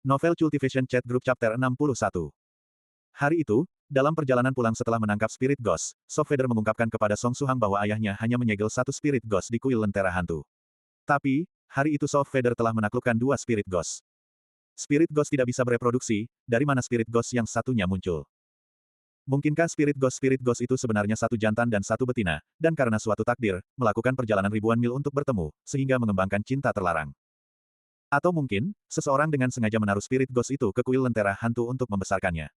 Novel Cultivation Chat Group Chapter 61. Hari itu, dalam perjalanan pulang setelah menangkap Spirit Ghost, Softfeder mengungkapkan kepada Song Suhang bahwa ayahnya hanya menyegel satu Spirit Ghost di kuil Lentera Hantu. Tapi, hari itu Softfeder telah menaklukkan dua Spirit Ghost. Spirit Ghost tidak bisa bereproduksi, dari mana Spirit Ghost yang satunya muncul? Mungkinkah Spirit Ghost itu sebenarnya satu jantan dan satu betina, dan karena suatu takdir, melakukan perjalanan ribuan mil untuk bertemu, sehingga mengembangkan cinta terlarang? Atau mungkin, seseorang dengan sengaja menaruh Spirit Ghost itu ke kuil Lentera Hantu untuk membesarkannya.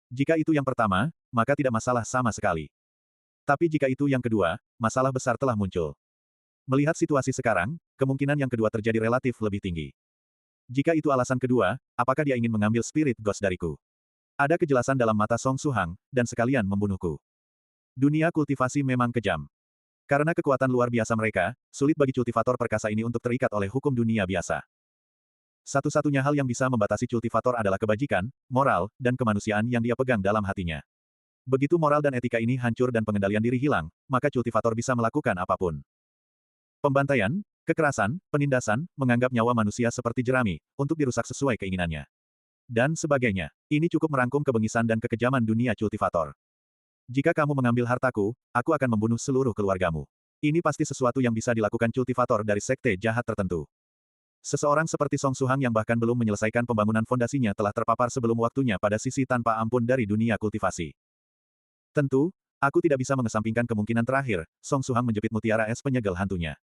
Jika itu yang pertama, maka tidak masalah sama sekali. Tapi jika itu yang kedua, masalah besar telah muncul. Melihat situasi sekarang, kemungkinan yang kedua terjadi relatif lebih tinggi. Jika itu alasan kedua, apakah dia ingin mengambil Spirit Ghost dariku? Ada kejelasan dalam mata Song Suhang, dan sekalian membunuhku. Dunia kultivasi memang kejam. Karena kekuatan luar biasa mereka, sulit bagi cultivator perkasa ini untuk terikat oleh hukum dunia biasa. Satu-satunya hal yang bisa membatasi cultivator adalah kebajikan, moral, dan kemanusiaan yang dia pegang dalam hatinya. Begitu moral dan etika ini hancur dan pengendalian diri hilang, maka cultivator bisa melakukan apapun. Pembantaian, kekerasan, penindasan, menganggap nyawa manusia seperti jerami, untuk dirusak sesuai keinginannya. Dan sebagainya. Ini cukup merangkum kebengisan dan kekejaman dunia cultivator. Jika kamu mengambil hartaku, aku akan membunuh seluruh keluargamu. Ini pasti sesuatu yang bisa dilakukan cultivator dari sekte jahat tertentu. Seseorang seperti Song Suhang yang bahkan belum menyelesaikan pembangunan fondasinya telah terpapar sebelum waktunya pada sisi tanpa ampun dari dunia kultivasi. Tentu, aku tidak bisa mengesampingkan kemungkinan terakhir, Song Suhang menjepit mutiara es penyegel hantunya.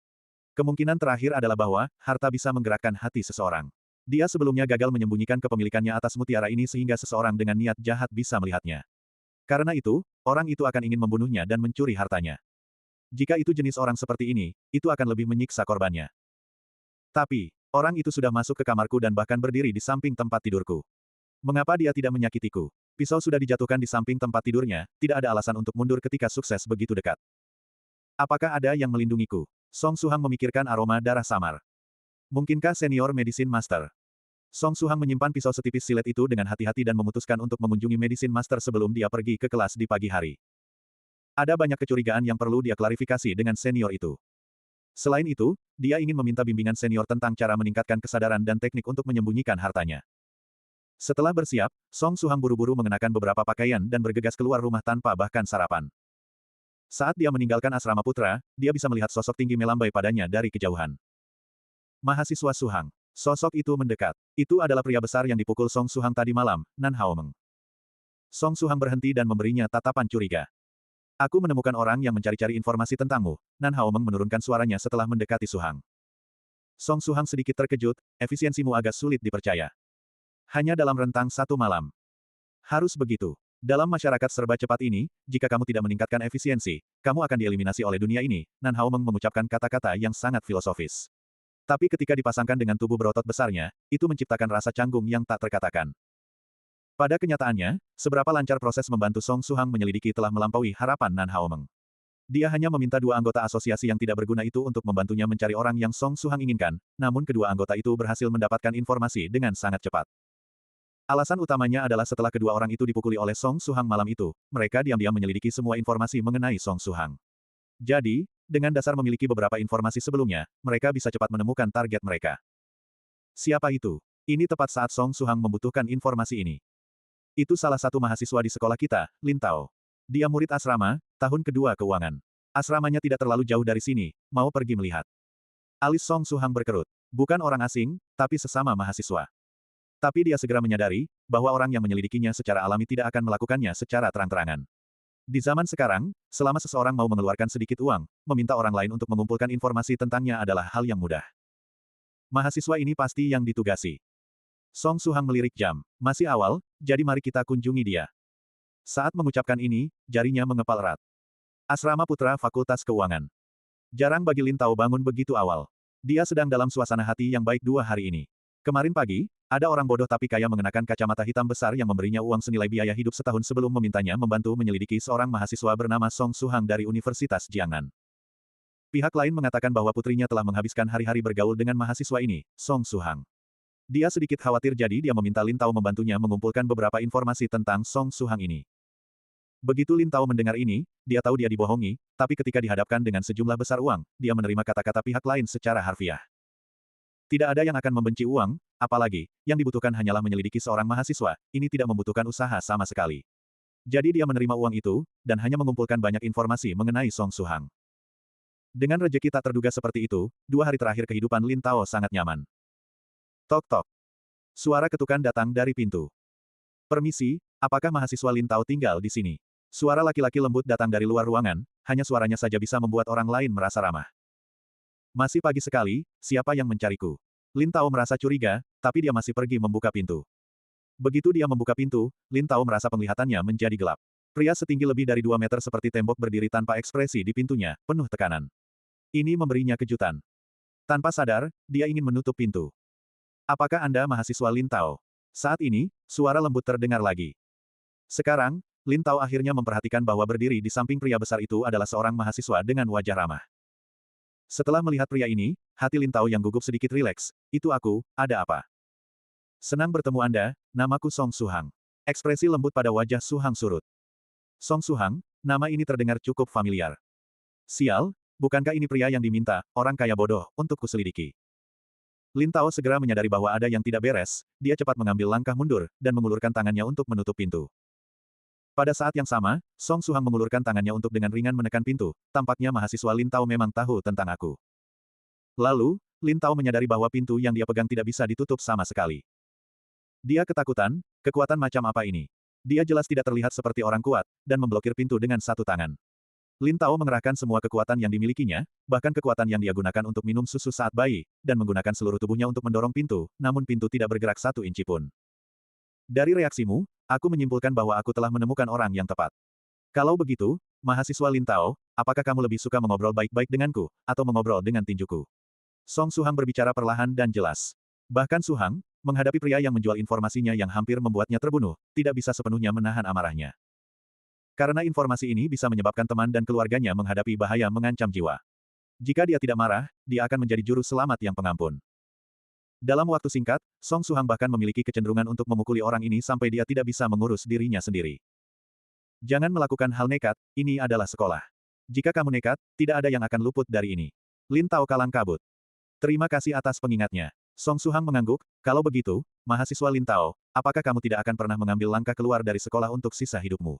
Kemungkinan terakhir adalah bahwa, harta bisa menggerakkan hati seseorang. Dia sebelumnya gagal menyembunyikan kepemilikannya atas mutiara ini sehingga seseorang dengan niat jahat bisa melihatnya. Karena itu, orang itu akan ingin membunuhnya dan mencuri hartanya. Jika itu jenis orang seperti ini, itu akan lebih menyiksa korbannya. Tapi, orang itu sudah masuk ke kamarku dan bahkan berdiri di samping tempat tidurku. Mengapa dia tidak menyakitiku? Pisau sudah dijatuhkan di samping tempat tidurnya, tidak ada alasan untuk mundur ketika sukses begitu dekat. Apakah ada yang melindungiku? Song Suhang memikirkan aroma darah samar. Mungkinkah Senior Medicine Master? Song Suhang menyimpan pisau setipis silet itu dengan hati-hati dan memutuskan untuk mengunjungi Medicine Master sebelum dia pergi ke kelas di pagi hari. Ada banyak kecurigaan yang perlu dia klarifikasi dengan senior itu. Selain itu, dia ingin meminta bimbingan senior tentang cara meningkatkan kesadaran dan teknik untuk menyembunyikan hartanya. Setelah bersiap, Song Suhang buru-buru mengenakan beberapa pakaian dan bergegas keluar rumah tanpa bahkan sarapan. Saat dia meninggalkan asrama putra, dia bisa melihat sosok tinggi melambai padanya dari kejauhan. Mahasiswa Suhang. Sosok itu mendekat. Itu adalah pria besar yang dipukul Song Suhang tadi malam, Nan Haomeng. Song Suhang berhenti dan memberinya tatapan curiga. Aku menemukan orang yang mencari-cari informasi tentangmu, Nan Haomeng menurunkan suaranya setelah mendekati Suhang. Song Suhang sedikit terkejut, efisiensimu agak sulit dipercaya. Hanya dalam rentang satu malam. Harus begitu. Dalam masyarakat serba cepat ini, jika kamu tidak meningkatkan efisiensi, kamu akan dieliminasi oleh dunia ini, Nan Haomeng mengucapkan kata-kata yang sangat filosofis. Tapi ketika dipasangkan dengan tubuh berotot besarnya, itu menciptakan rasa canggung yang tak terkatakan. Pada kenyataannya, seberapa lancar proses membantu Song Suhang menyelidiki telah melampaui harapan Nan Haomeng. Dia hanya meminta dua anggota asosiasi yang tidak berguna itu untuk membantunya mencari orang yang Song Suhang inginkan, namun kedua anggota itu berhasil mendapatkan informasi dengan sangat cepat. Alasan utamanya adalah setelah kedua orang itu dipukuli oleh Song Suhang malam itu, mereka diam-diam menyelidiki semua informasi mengenai Song Suhang. Jadi, dengan dasar memiliki beberapa informasi sebelumnya, mereka bisa cepat menemukan target mereka. Siapa itu? Ini tepat saat Song Suhang membutuhkan informasi ini. Itu salah satu mahasiswa di sekolah kita, Lin Tao. Dia murid asrama, tahun kedua keuangan. Asramanya tidak terlalu jauh dari sini, mau pergi melihat. Alis Song Suhang berkerut. Bukan orang asing, tapi sesama mahasiswa. Tapi dia segera menyadari, bahwa orang yang menyelidikinya secara alami tidak akan melakukannya secara terang-terangan. Di zaman sekarang, selama seseorang mau mengeluarkan sedikit uang, meminta orang lain untuk mengumpulkan informasi tentangnya adalah hal yang mudah. Mahasiswa ini pasti yang ditugasi. Song Suhang melirik jam. Masih awal, jadi mari kita kunjungi dia. Saat mengucapkan ini, jarinya mengepal erat. Asrama Putra Fakultas Keuangan. Jarang bagi Lin Tao bangun begitu awal. Dia sedang dalam suasana hati yang baik 2 hari ini. Kemarin pagi, ada orang bodoh tapi kaya mengenakan kacamata hitam besar yang memberinya uang senilai biaya hidup setahun sebelum memintanya membantu menyelidiki seorang mahasiswa bernama Song Suhang dari Universitas Jiangnan. Pihak lain mengatakan bahwa putrinya telah menghabiskan hari-hari bergaul dengan mahasiswa ini, Song Suhang. Dia sedikit khawatir jadi dia meminta Lin Tao membantunya mengumpulkan beberapa informasi tentang Song Suhang ini. Begitu Lin Tao mendengar ini, dia tahu dia dibohongi, tapi ketika dihadapkan dengan sejumlah besar uang, dia menerima kata-kata pihak lain secara harfiah. Tidak ada yang akan membenci uang, apalagi, yang dibutuhkan hanyalah menyelidiki seorang mahasiswa, ini tidak membutuhkan usaha sama sekali. Jadi dia menerima uang itu, dan hanya mengumpulkan banyak informasi mengenai Song Suhang. Dengan rejeki tak terduga seperti itu, 2 hari terakhir kehidupan Lin Tao sangat nyaman. Tok tok. Suara ketukan datang dari pintu. Permisi, apakah mahasiswa Lin Tao tinggal di sini? Suara laki-laki lembut datang dari luar ruangan, hanya suaranya saja bisa membuat orang lain merasa ramah. Masih pagi sekali, siapa yang mencariku? Lin Tao merasa curiga, tapi dia masih pergi membuka pintu. Begitu dia membuka pintu, Lin Tao merasa penglihatannya menjadi gelap. Pria setinggi lebih dari 2 meter seperti tembok berdiri tanpa ekspresi di pintunya, penuh tekanan. Ini memberinya kejutan. Tanpa sadar, dia ingin menutup pintu. Apakah Anda mahasiswa Lin Tao? Saat ini, suara lembut terdengar lagi. Sekarang, Lin Tao akhirnya memperhatikan bahwa berdiri di samping pria besar itu adalah seorang mahasiswa dengan wajah ramah. Setelah melihat pria ini, hati Lin Tao yang gugup sedikit rileks. Itu aku, ada apa? Senang bertemu Anda, namaku Song Suhang. Ekspresi lembut pada wajah Suhang surut. Song Suhang, nama ini terdengar cukup familiar. Sial, bukankah ini pria yang diminta, orang kaya bodoh, untuk kuselidiki? Lin Tao segera menyadari bahwa ada yang tidak beres, dia cepat mengambil langkah mundur, dan mengulurkan tangannya untuk menutup pintu. Pada saat yang sama, Song Suhang mengulurkan tangannya untuk dengan ringan menekan pintu, tampaknya mahasiswa Lin Tao memang tahu tentang aku. Lalu, Lin Tao menyadari bahwa pintu yang dia pegang tidak bisa ditutup sama sekali. Dia ketakutan, kekuatan macam apa ini? Dia jelas tidak terlihat seperti orang kuat, dan memblokir pintu dengan satu tangan. Lin Tao mengerahkan semua kekuatan yang dimilikinya, bahkan kekuatan yang dia gunakan untuk minum susu saat bayi, dan menggunakan seluruh tubuhnya untuk mendorong pintu, namun pintu tidak bergerak 1 inci pun. Dari reaksimu, aku menyimpulkan bahwa aku telah menemukan orang yang tepat. Kalau begitu, mahasiswa Lin Tao, apakah kamu lebih suka mengobrol baik-baik denganku, atau mengobrol dengan tinjuku? Song Suhang berbicara perlahan dan jelas. Bahkan Suhang, menghadapi pria yang menjual informasinya yang hampir membuatnya terbunuh, tidak bisa sepenuhnya menahan amarahnya. Karena informasi ini bisa menyebabkan teman dan keluarganya menghadapi bahaya mengancam jiwa. Jika dia tidak marah, dia akan menjadi juru selamat yang pengampun. Dalam waktu singkat, Song Suhang bahkan memiliki kecenderungan untuk memukuli orang ini sampai dia tidak bisa mengurus dirinya sendiri. Jangan melakukan hal nekat, ini adalah sekolah. Jika kamu nekat, tidak ada yang akan luput dari ini. Lin Tao kalang kabut. Terima kasih atas pengingatnya. Song Suhang mengangguk, kalau begitu, mahasiswa Lin Tao, apakah kamu tidak akan pernah mengambil langkah keluar dari sekolah untuk sisa hidupmu?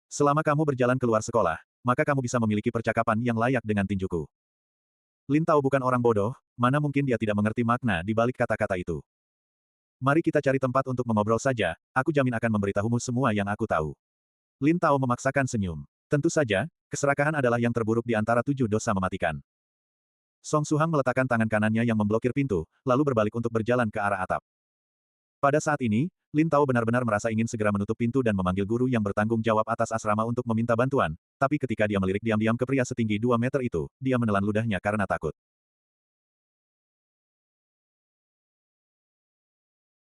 Selama kamu berjalan keluar sekolah, maka kamu bisa memiliki percakapan yang layak dengan tinjuku. Lin Tao bukan orang bodoh, mana mungkin dia tidak mengerti makna di balik kata-kata itu. Mari kita cari tempat untuk mengobrol saja, aku jamin akan memberitahumu semua yang aku tahu. Lin Tao memaksakan senyum. Tentu saja, keserakahan adalah yang terburuk di antara 7 dosa mematikan. Song Suhang meletakkan tangan kanannya yang memblokir pintu, lalu berbalik untuk berjalan ke arah atap. Pada saat ini, Lin Tao benar-benar merasa ingin segera menutup pintu dan memanggil guru yang bertanggung jawab atas asrama untuk meminta bantuan, tapi ketika dia melirik diam-diam ke pria setinggi 2 meter itu, dia menelan ludahnya karena takut.